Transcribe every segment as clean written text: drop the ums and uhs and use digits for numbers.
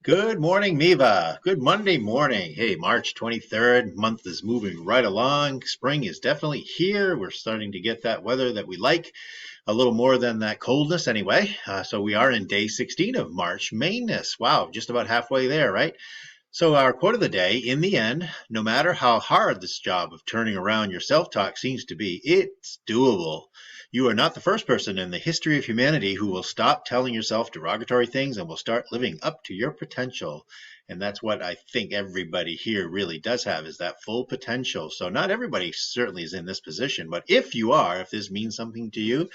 Good morning, Miva. Good Monday morning. Hey, March 23rd, month is moving right along. Spring is definitely here. We're starting to get that weather that we like, a little more than that coldness anyway. So we are in day 16 of March. Mainness. Wow, just about halfway there, right? So, our quote of the day: in the end, no matter how hard this job of turning around your self talk seems to be, it's doable. You are not the first person in the history of humanity who will stop telling yourself derogatory things and will start living up to your potential. And that's what I think everybody here really does have, is that full potential. So, not everybody certainly is in this position, but if you are, if this means something to you,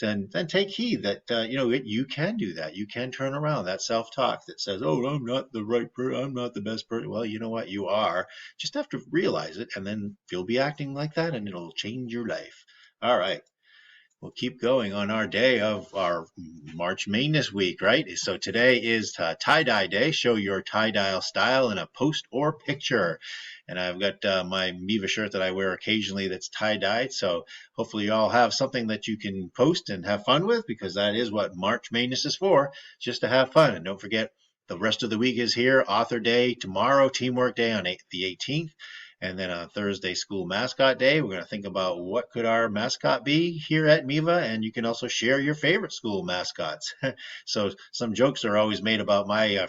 then take heed that you can do that. You can turn around that self-talk that says, "Oh, I'm not the right person. I'm not the best person." Well, you know what? You are. Just have to realize it, and then you'll be acting like that, and it'll change your life. All right. We'll keep going on our day of our March Madness week, right? So today is tie-dye day. Show your tie-dye style in a post or picture. And I've got my Miva shirt that I wear occasionally that's tie-dyed. So hopefully you all have something that you can post and have fun with, because that is what March Madness is for, just to have fun. And don't forget, the rest of the week is here. Author Day tomorrow, Teamwork Day on the 18th. And then on Thursday, School Mascot Day, we're going to think about what could our mascot be here at Miva, and you can also share your favorite school mascots. So some jokes are always made about my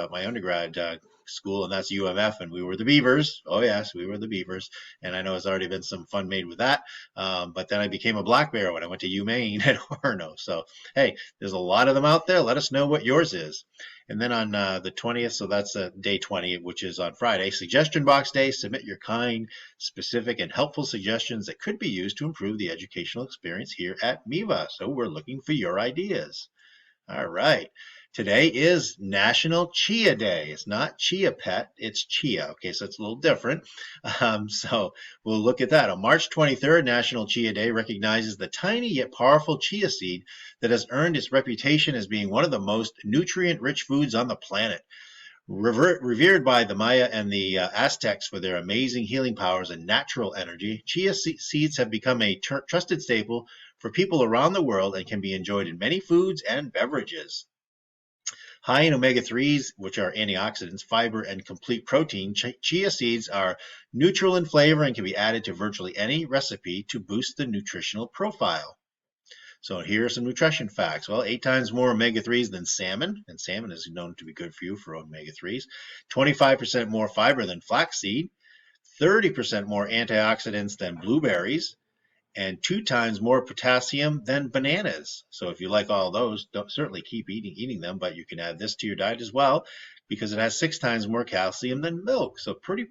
my undergrad school, and that's UMF, and we were the Beavers. Oh yes, we were the Beavers, and I know there's already been some fun made with that. But then I became a Black Bear when I went to UMaine at Orono. So hey, there's a lot of them out there. Let us know what yours is. And then on the 20th, so that's day 20, which is on Friday, Suggestion Box Day. Submit your kind, specific, and helpful suggestions that could be used to improve the educational experience here at MIVA. So we're looking for your ideas. All right. Today is National Chia Day. It's not Chia Pet, it's Chia. Okay, so it's a little different. So we'll look at that. On March 23rd, National Chia Day recognizes the tiny yet powerful chia seed that has earned its reputation as being one of the most nutrient rich foods on the planet. Revered by the Maya and the Aztecs for their amazing healing powers and natural energy, chia seeds have become a trusted staple for people around the world and can be enjoyed in many foods and beverages. High in omega-3s, which are antioxidants, fiber, and complete protein, chia seeds are neutral in flavor and can be added to virtually any recipe to boost the nutritional profile. So here are some nutrition facts. Well, 8 times more omega-3s than salmon, and salmon is known to be good for you for omega-3s. 25% more fiber than flaxseed. 30% more antioxidants than blueberries, and 2 times more potassium than bananas. So if you like all those, don't certainly keep eating them, but you can add this to your diet as well, because it has 6 times more calcium than milk. So pretty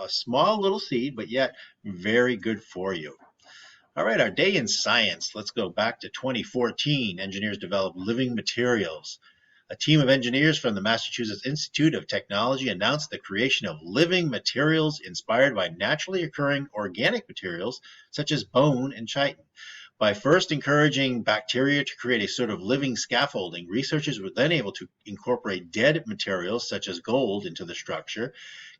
small little seed, but yet very good for you. All right, our day in science. Let's go back to 2014. Engineers developed living materials. A team of engineers from the Massachusetts Institute of Technology announced the creation of living materials inspired by naturally occurring organic materials such as bone and chitin. By first encouraging bacteria to create a sort of living scaffolding, researchers were then able to incorporate dead materials such as gold into the structure,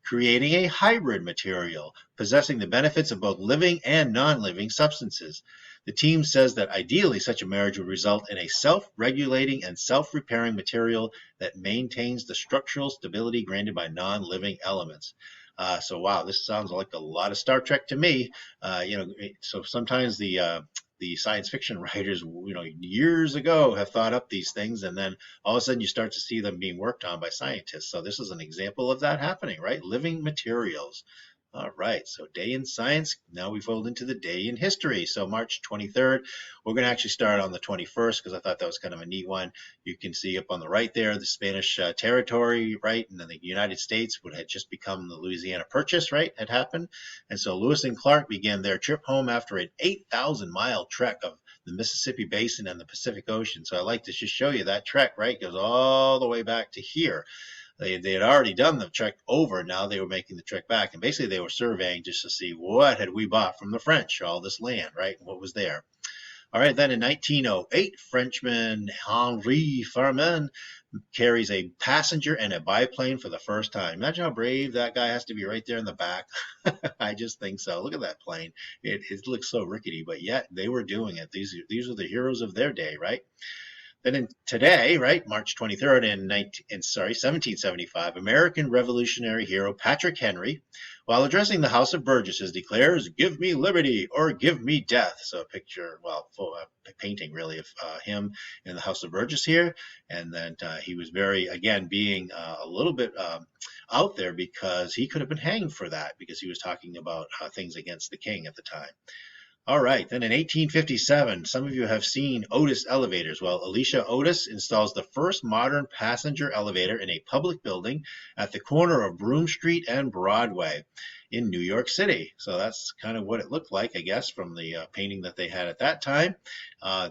creating a hybrid material possessing the benefits of both living and non-living substances. The team says that ideally such a marriage would result in a self-regulating and self-repairing material that maintains the structural stability granted by non-living elements. So wow, this sounds like a lot of Star Trek to me. So sometimes the science fiction writers, years ago have thought up these things, and then all of a sudden you start to see them being worked on by scientists. So this is an example of that happening, right? Living materials. All right, so day in science. Now we fold into the day in history. So March 23rd, we're going to actually start on the 21st because I thought that was kind of a neat one. You can see up on the right there the Spanish territory, right? And then the United States would had just become the Louisiana Purchase, right? Had happened. And so Lewis and Clark began their trip home after an 8,000-mile trek of the Mississippi Basin and the Pacific Ocean. So I like to just show you that trek, right? It goes all the way back to here. They had already done the trek over. Now they were making the trek back. And basically they were surveying just to see what had we bought from the French, all this land, right? And what was there. All right, then in 1908, Frenchman Henri Farman carries a passenger and a biplane for the first time. Imagine how brave that guy has to be right there in the back. I just think so. Look at that plane. It looks so rickety, but yet they were doing it. These are the heroes of their day, right? Then today, right, March 23rd in 1775, American Revolutionary hero Patrick Henry, while addressing the House of Burgesses, declares, "Give me liberty or give me death." So a picture, well, a painting really of him in the House of Burgesses here, and then he was very, again, being a little bit out there because he could have been hanged for that because he was talking about things against the king at the time. All right, then in 1857, some of you have seen Otis elevators. Well, Alicia Otis installs the first modern passenger elevator in a public building at the corner of Broome Street and Broadway in New York City. So that's kind of what it looked like, I guess, from the painting that they had at that time.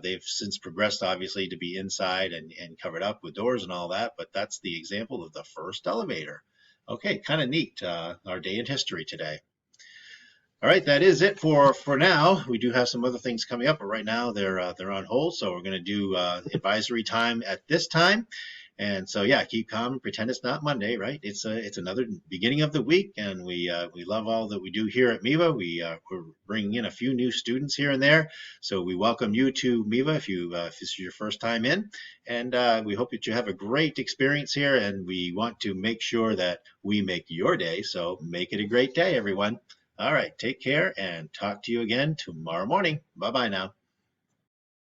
They've since progressed, obviously, to be inside and covered up with doors and all that, but that's the example of the first elevator. Okay, kind of neat, our day in history today. All right, that is it for now. We do have some other things coming up, but right now they're on hold. So we're going to do advisory time at this time. And so yeah, keep calm, pretend it's not Monday, right? It's another beginning of the week, and we love all that we do here at MIVA. We're bringing in a few new students here and there, so we welcome you to MIVA if this is your first time in, and we hope that you have a great experience here. And we want to make sure that we make your day, so make it a great day, everyone. All right, take care and talk to you again tomorrow morning. Bye-bye now.